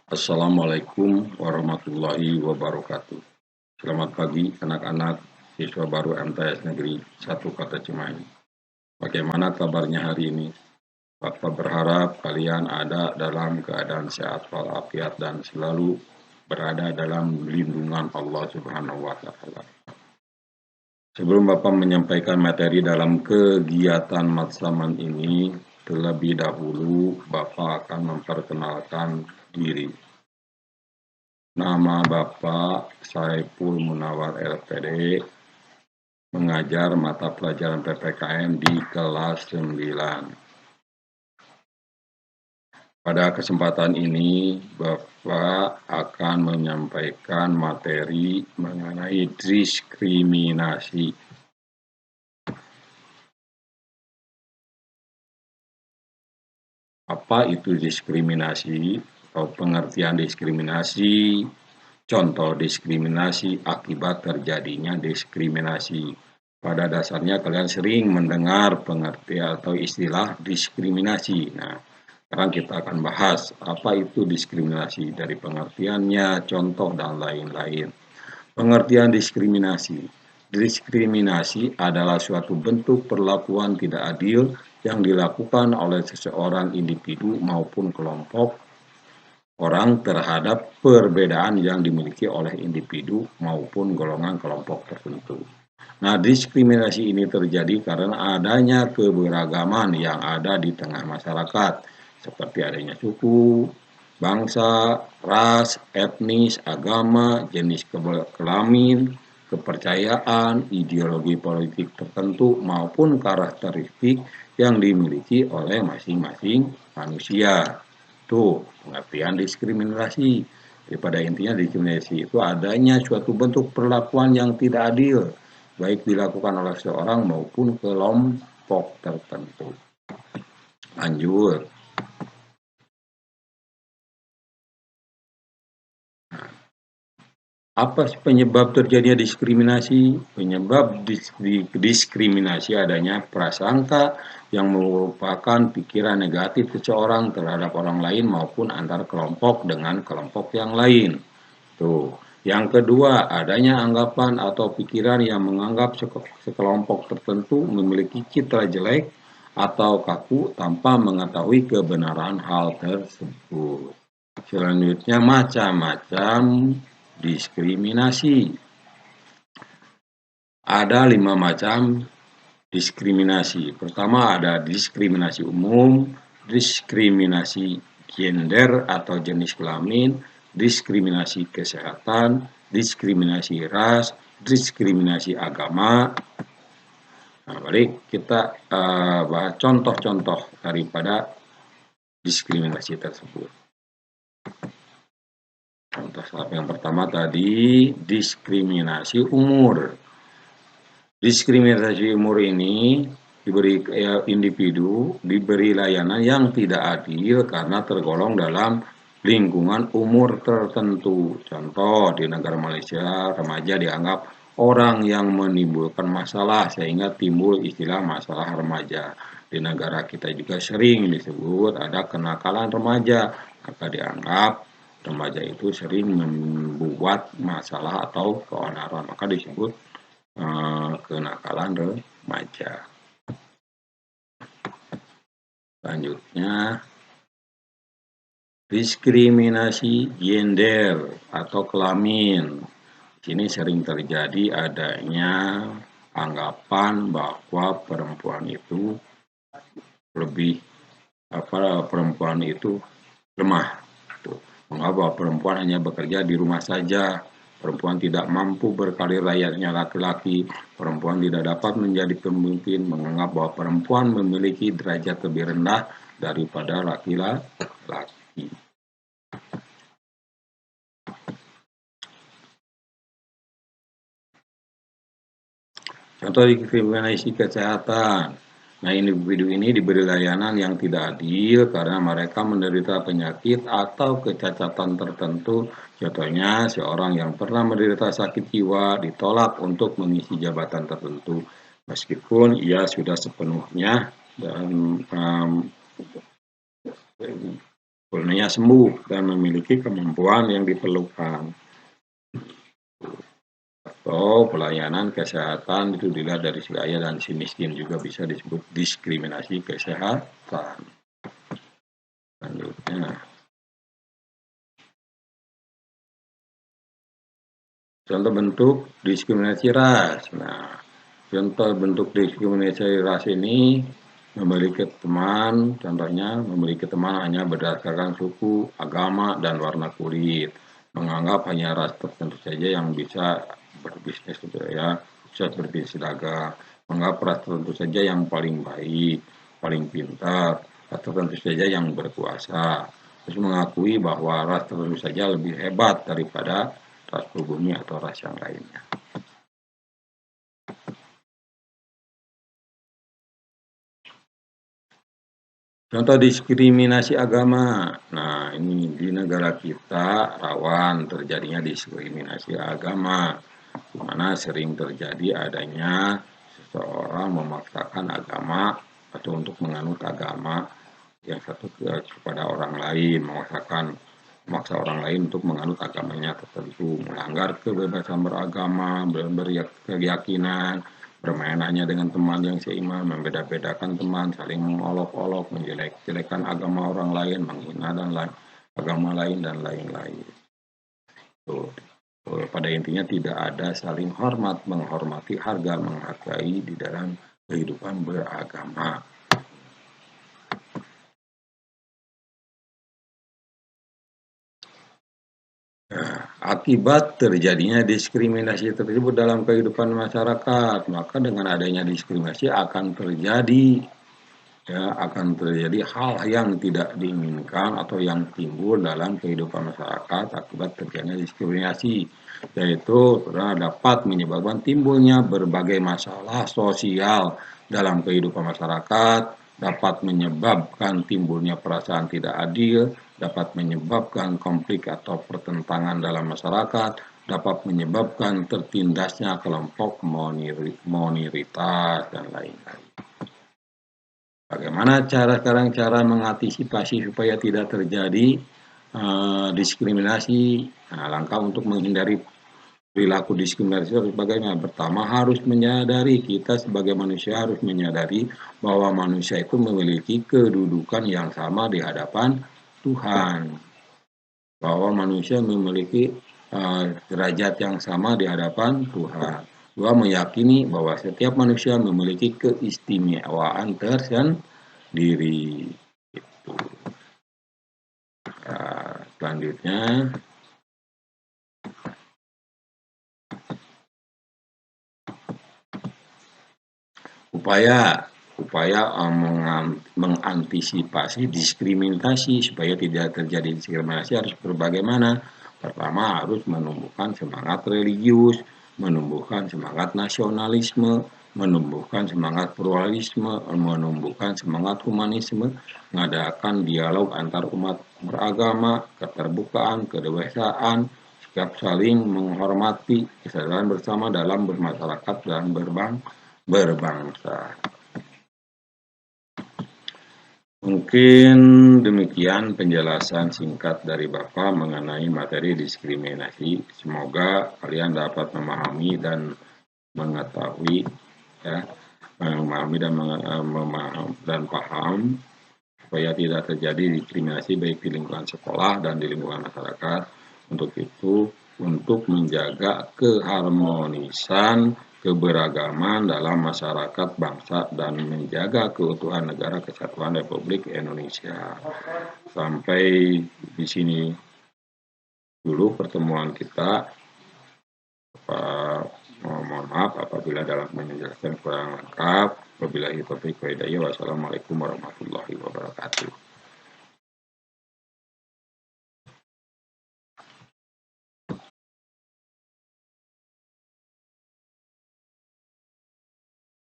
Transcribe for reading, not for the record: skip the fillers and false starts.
Assalamualaikum warahmatullahi wabarakatuh. Selamat pagi anak-anak siswa baru MTS Negeri 1 Kota Cimahi. Bagaimana kabarnya hari ini? Bapak berharap kalian ada dalam keadaan sehat walafiat dan selalu berada dalam lindungan Allah Subhanahu wa taala. Sebelum Bapak menyampaikan materi dalam kegiatan Matsaman ini, terlebih dahulu Bapak akan memperkenalkan diri. Nama Bapak Saiful Munawar LPD, mengajar mata pelajaran PPKN di kelas 9. Pada kesempatan ini, Bapak akan menyampaikan materi mengenai diskriminasi. Apa itu diskriminasi atau pengertian diskriminasi? Contoh diskriminasi akibat terjadinya diskriminasi. Pada dasarnya kalian sering mendengar pengertian atau istilah diskriminasi. Nah, sekarang kita akan bahas apa itu diskriminasi dari pengertiannya, contoh, dan lain-lain. Pengertian diskriminasi. Diskriminasi adalah suatu bentuk perlakuan tidak adil yang dilakukan oleh seseorang individu maupun kelompok orang terhadap perbedaan yang dimiliki oleh individu maupun golongan kelompok tertentu. Nah, diskriminasi ini terjadi karena adanya keberagaman yang ada di tengah masyarakat, seperti adanya suku, bangsa, ras, etnis, agama, jenis kelamin, kepercayaan, ideologi politik tertentu, maupun karakteristik yang dimiliki oleh masing-masing manusia. Itu pengertian diskriminasi. Jadi pada intinya diskriminasi itu adanya suatu bentuk perlakuan yang tidak adil, baik dilakukan oleh seorang maupun kelompok tertentu. Lanjut. Apa penyebab terjadinya diskriminasi? Penyebab diskriminasi adanya prasangka yang merupakan pikiran negatif seseorang terhadap orang lain maupun antar kelompok dengan kelompok yang lain. Tuh. Yang kedua, adanya anggapan atau pikiran yang menganggap sekelompok tertentu memiliki citra jelek atau kaku tanpa mengetahui kebenaran hal tersebut. Selanjutnya, macam-macam diskriminasi. Ada 5 macam diskriminasi. Pertama ada diskriminasi umum, diskriminasi gender atau jenis kelamin, diskriminasi kesehatan, diskriminasi ras, diskriminasi agama. Nah, mari kita bahas contoh-contoh daripada diskriminasi tersebut. Contoh yang pertama tadi diskriminasi umur. Diskriminasi umur ini diberi individu diberi layanan yang tidak adil karena tergolong dalam lingkungan umur tertentu. Contoh di negara Malaysia, remaja dianggap orang yang menimbulkan masalah sehingga timbul istilah masalah remaja. Di negara kita juga sering disebut ada kenakalan remaja, maka dianggap remaja itu sering membuat masalah atau keonaran, maka disebut kenakalan remaja. Selanjutnya, diskriminasi gender atau kelamin. Di sini sering terjadi adanya anggapan bahwa perempuan itu lemah. Menganggap bahwa perempuan hanya bekerja di rumah saja, perempuan tidak mampu berkarir layaknya laki-laki, perempuan tidak dapat menjadi pemimpin, menganggap bahwa perempuan memiliki derajat lebih rendah daripada laki-laki. Contoh diskriminasi kesehatan. Nah, individu ini diberi layanan yang tidak adil karena mereka menderita penyakit atau kecacatan tertentu. Contohnya, seorang yang pernah menderita sakit jiwa ditolak untuk mengisi jabatan tertentu, meskipun ia sudah sepenuhnya dan sempurnanya sembuh dan memiliki kemampuan yang diperlukan. Atau pelayanan kesehatan itu dilihat dari si kaya dan si miskin, juga bisa disebut diskriminasi kesehatan. Selanjutnya, contoh bentuk diskriminasi ras. Nah, contoh bentuk diskriminasi ras ini memiliki teman, contohnya memiliki teman hanya berdasarkan suku, agama, dan warna kulit. Menganggap hanya ras tertentu saja yang bisa berbisnis, ya, bisa berbisnis dagang. Menganggap ras tertentu saja yang paling baik, paling pintar, atau tentu saja yang berkuasa. Terus mengakui bahwa ras tertentu saja lebih hebat daripada ras pribumi atau ras yang lainnya. Contoh diskriminasi agama. Nah, ini di negara kita rawan terjadinya diskriminasi agama, di mana sering terjadi adanya seseorang memaksakan agama atau untuk menganut agama yang satu kepada orang lain, memaksa orang lain untuk menganut agamanya tertentu, melanggar kebebasan beragama, berkeyakinan, bermain hanya dengan teman yang seiman, membeda-bedakan teman, saling mengolok-olok, menjelek-jelekan agama orang lain, menghina dan agama lain dan lain-lain. Pada intinya tidak ada saling hormat, menghormati, harga, menghargai di dalam kehidupan beragama. Akibat terjadinya diskriminasi tersebut dalam kehidupan masyarakat, maka dengan adanya diskriminasi akan terjadi hal yang tidak diinginkan atau yang timbul dalam kehidupan masyarakat akibat terjadinya diskriminasi, yaitu dapat menyebabkan timbulnya berbagai masalah sosial dalam kehidupan masyarakat, dapat menyebabkan timbulnya perasaan tidak adil, dapat menyebabkan konflik atau pertentangan dalam masyarakat, dapat menyebabkan tertindasnya kelompok minoritas dan lain-lain. Bagaimana cara mengantisipasi supaya tidak terjadi diskriminasi? Nah, langkah untuk menghindari perilaku diskriminasi harus bagaimana? Pertama, harus menyadari, kita sebagai manusia harus menyadari bahwa manusia itu memiliki kedudukan yang sama di hadapan Tuhan. Bahwa manusia memiliki derajat yang sama di hadapan Tuhan. Dua, meyakini bahwa setiap manusia memiliki keistimewaan tersendiri. Itu. Selanjutnya, upaya mengantisipasi diskriminasi supaya tidak terjadi diskriminasi harus berbagaimana. Pertama, harus menumbuhkan semangat religius, menumbuhkan semangat nasionalisme, menumbuhkan semangat pluralisme, menumbuhkan semangat humanisme, mengadakan dialog antar umat beragama, keterbukaan, kedewasaan, sikap saling menghormati, kesadaran bersama dalam bermasyarakat dan berbangsa. Mungkin demikian penjelasan singkat dari Bapak mengenai materi diskriminasi. Semoga kalian dapat memahami dan mengetahui, ya, memahami dan paham supaya tidak terjadi diskriminasi baik di lingkungan sekolah dan di lingkungan masyarakat. Untuk itu, untuk menjaga keharmonisan keberagaman dalam masyarakat bangsa dan menjaga keutuhan negara kesatuan Republik Indonesia. Sampai di sini dulu pertemuan kita. Mohon maaf apabila dalam menjelaskan kurang lengkap. Wabillahi taufiq wal hidayah. Wassalamualaikum warahmatullahi wabarakatuh.